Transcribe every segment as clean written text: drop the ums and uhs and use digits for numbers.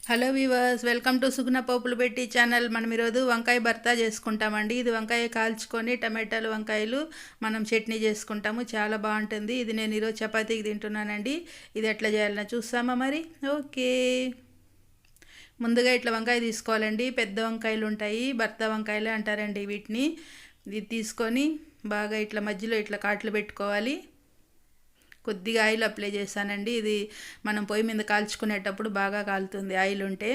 Hello weavers, welcome to సుగుణ పోపులు పెట్టి channel. మనం ఈరోజు వంకాయ భర్తా చేసుకుంటామండి. ఇది వంకాయ కాల్చుకొని టమాటాలు వంకాయలు మనం చట్నీ చేసుకుంటాము. చాలా బాగుంటుంది. ఇది నేను ఈరోజు చపాతీకి తింటున్నానండి. ఇది ఎట్లా చేయాలన్నా చూస్తామా మరి? ఓకే. ముందుగా ఇట్లా వంకాయ తీసుకోవాలండి. పెద్ద వంకాయలు ఉంటాయి, భర్తా వంకాయలు అంటారండి వీటిని. ఇది తీసుకొని బాగా ఇట్లా మధ్యలో ఇట్లా కాట్లు పెట్టుకోవాలి. కొద్దిగా ఆయిల్ అప్లై చేశానండి. ఇది మనం పొయ్యి మీద కాల్చుకునేటప్పుడు బాగా కాలుతుంది ఆయిల్ ఉంటే.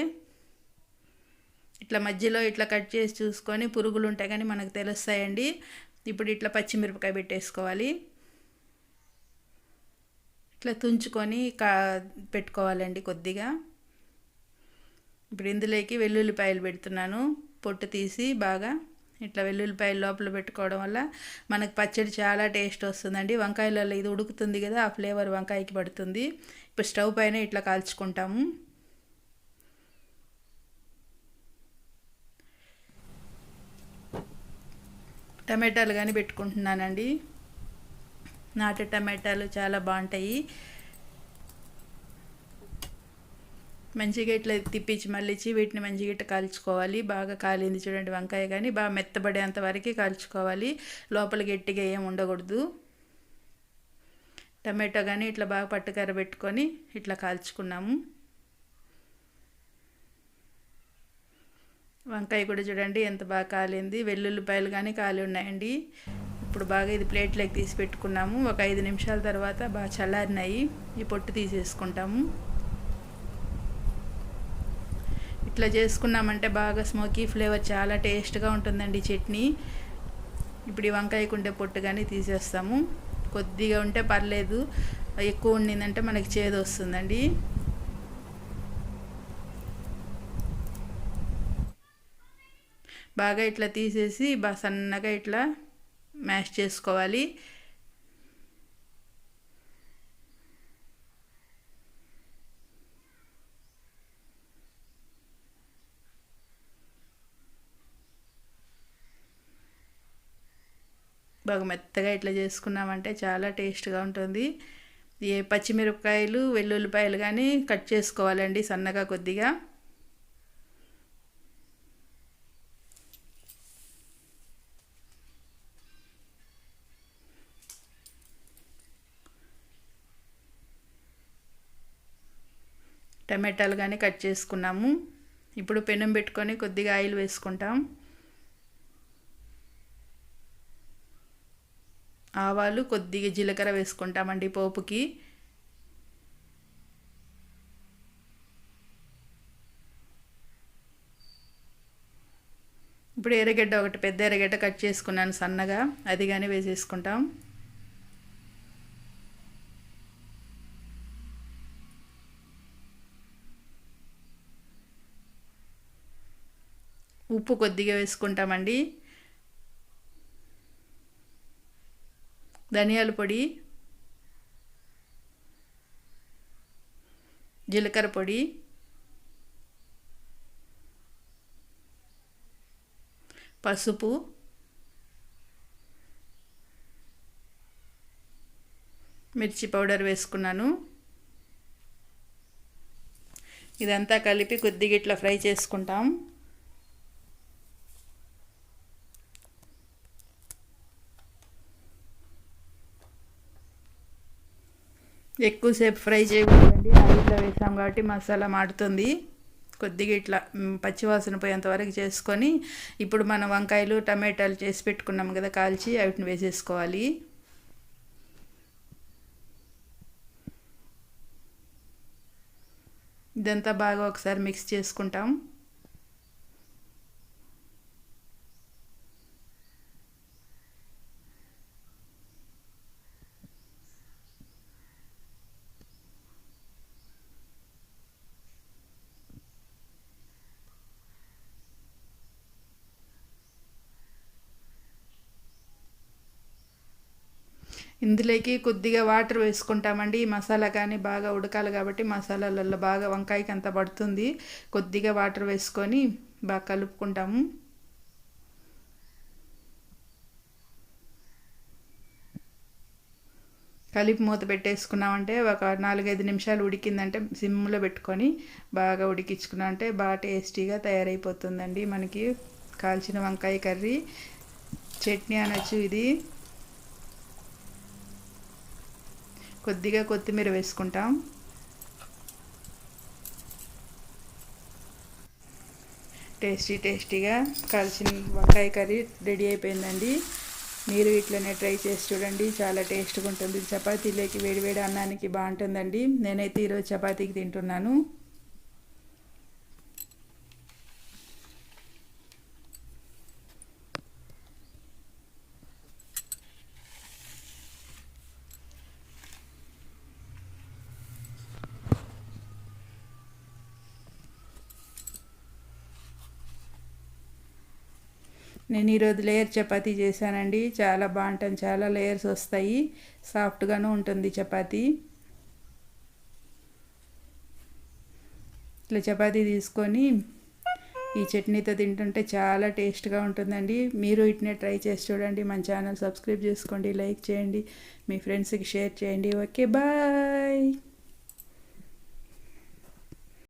ఇట్లా మధ్యలో ఇట్లా కట్ చేసి చూసుకొని పురుగులు ఉంటాయి కానీ మనకు తెలుస్తాయండి. ఇప్పుడు ఇట్లా పచ్చిమిరపకాయ పెట్టేసుకోవాలి. ఇట్లా తుంచుకొని పెట్టుకోవాలండి కొద్దిగా. ఇప్పుడు ఇందులోకి వెల్లుల్లిపాయలు పెడుతున్నాను, పొట్టు తీసి బాగా ఇట్లా వెల్లుల్లిపాయలు లోపల పెట్టుకోవడం వల్ల మనకు పచ్చడి చాలా టేస్ట్ వస్తుందండి. వంకాయలలో ఇది ఉడుకుతుంది కదా, ఆ ఫ్లేవర్ వంకాయకి పడుతుంది. ఇప్పుడు స్టవ్ పైన ఇట్లా కాల్చుకుంటాము. టమాటాలు కానీ పెట్టుకుంటున్నానండి. నాటు టమాటాలు చాలా బాగుంటాయి. మంచిగా ఇట్లా తిప్పించి మళ్ళీ వీటిని మంచిగా ఇట్లా కాల్చుకోవాలి. బాగా కాలింది చూడండి వంకాయ, కానీ బాగా మెత్తబడేంత వరకు కాల్చుకోవాలి. లోపల గట్టిగా ఏం ఉండకూడదు. టమాటో కానీ ఇట్లా బాగా పట్టుకర పెట్టుకొని ఇట్లా కాల్చుకున్నాము. వంకాయ కూడా చూడండి ఎంత బాగా కాలింది. వెల్లుల్లిపాయలు కానీ కాలి ఉన్నాయండి. ఇప్పుడు బాగా ఇది ప్లేట్లోకి తీసి పెట్టుకున్నాము. ఒక 5 నిమిషాల తర్వాత బాగా చల్లారినాయి. ఈ పొట్టు తీసేసుకుంటాము. ఇట్లా చేసుకున్నామంటే బాగా స్మోకీ ఫ్లేవర్ చాలా టేస్ట్గా ఉంటుందండి చట్నీ. ఇప్పుడు ఈ వంకాయకు ఉండే పొట్టు కానీ తీసేస్తాము. కొద్దిగా ఉంటే పర్లేదు, ఎక్కువ ఉండిందంటే మనకి చేదు వస్తుందండి. బాగా ఇట్లా తీసేసి బాగా సన్నగా ఇట్లా మ్యాష్ చేసుకోవాలి. బాగా మెత్తగా ఇట్లా చేసుకున్నామంటే చాలా టేస్ట్గా ఉంటుంది. ఏ పచ్చిమిరపకాయలు వెల్లుల్లిపాయలు కానీ కట్ చేసుకోవాలండి సన్నగా కొద్దిగా. టమాటాలు కానీ కట్ చేసుకున్నాము. ఇప్పుడు పెనం పెట్టుకొని కొద్దిగా ఆయిల్ వేసుకుంటాం. ఆవాలు కొద్దిగా జీలకర్ర వేసుకుంటామండి పోపుకి. ఇప్పుడు ఎర్రగడ్డ, ఒకటి పెద్ద ఎర్రగడ్డ కట్ చేసుకున్నాను సన్నగా, అది కానీ వేసేసుకుంటాం. ఉప్పు కొద్దిగా వేసుకుంటామండి. ధనియాల పొడి, జీలకర్ర పొడి, పసుపు, మిర్చి పౌడర్ వేసుకున్నాను. ఇదంతా కలిపి కొద్దిగా ఇట్లా ఫ్రై చేసుకుంటాం. ఎక్కువసేపు ఫ్రై చేయకూడదండి, ఆయిల్లో వేసాం కాబట్టి మసాలా మాడుతుంది. కొద్దిగా ఇట్లా పచ్చివాసన పోయేంత వరకు చేసుకొని ఇప్పుడు మనం వంకాయలు టమాటాలు చేసి పెట్టుకున్నాం కదా కాల్చి, వాటిని వేసేసుకోవాలి. ఇదంతా బాగా ఒకసారి మిక్స్ చేసుకుంటాం. ఇందులోకి కొద్దిగా వాటర్ వేసుకుంటామండి. ఈ మసాలా కానీ బాగా ఉడకాలి కాబట్టి మసాలాలలో బాగా వంకాయకి అంత పడుతుంది. కొద్దిగా వాటర్ వేసుకొని బాగా కలుపుకుంటాము. కలిపి మూత పెట్టేసుకున్నామంటే ఒక 4-5 నిమిషాలు ఉడికిందంటే సిమ్లో పెట్టుకొని బాగా ఉడికించుకున్నామంటే బాగా టేస్టీగా తయారైపోతుందండి మనకి కాల్చిన వంకాయ కర్రీ. చట్నీ అనొచ్చు ఇది. కొద్దిగా కొత్తిమీర వేసుకుంటాం. టేస్టీగా కాల్చిన వంకాయ కర్రీ రెడీ అయిపోయిందండి. మీరు ఇట్లనే ట్రై చేసి చూడండి, చాలా టేస్ట్గా ఉంటుంది. చపాతీలోకి వేడివేడి అన్నానికి బాగుంటుందండి. నేనైతే ఈరోజు చపాతీకి తింటున్నాను. నేను ఈరోజు లేయర్ చపాతీ చేశానండి. చాలా బాగుంటుంది, చాలా లేయర్స్ వస్తాయి, సాఫ్ట్గాను ఉంటుంది చపాతీ. ఇట్లా చపాతీ తీసుకొని ఈ చట్నీతో తింటుంటే చాలా టేస్ట్గా ఉంటుందండి. మీరు ఇట్నే ట్రై చేసి చూడండి. మన ఛానల్ సబ్స్క్రైబ్ చేసుకోండి, లైక్ చేయండి, మీ ఫ్రెండ్స్కి షేర్ చేయండి. Okay, bye.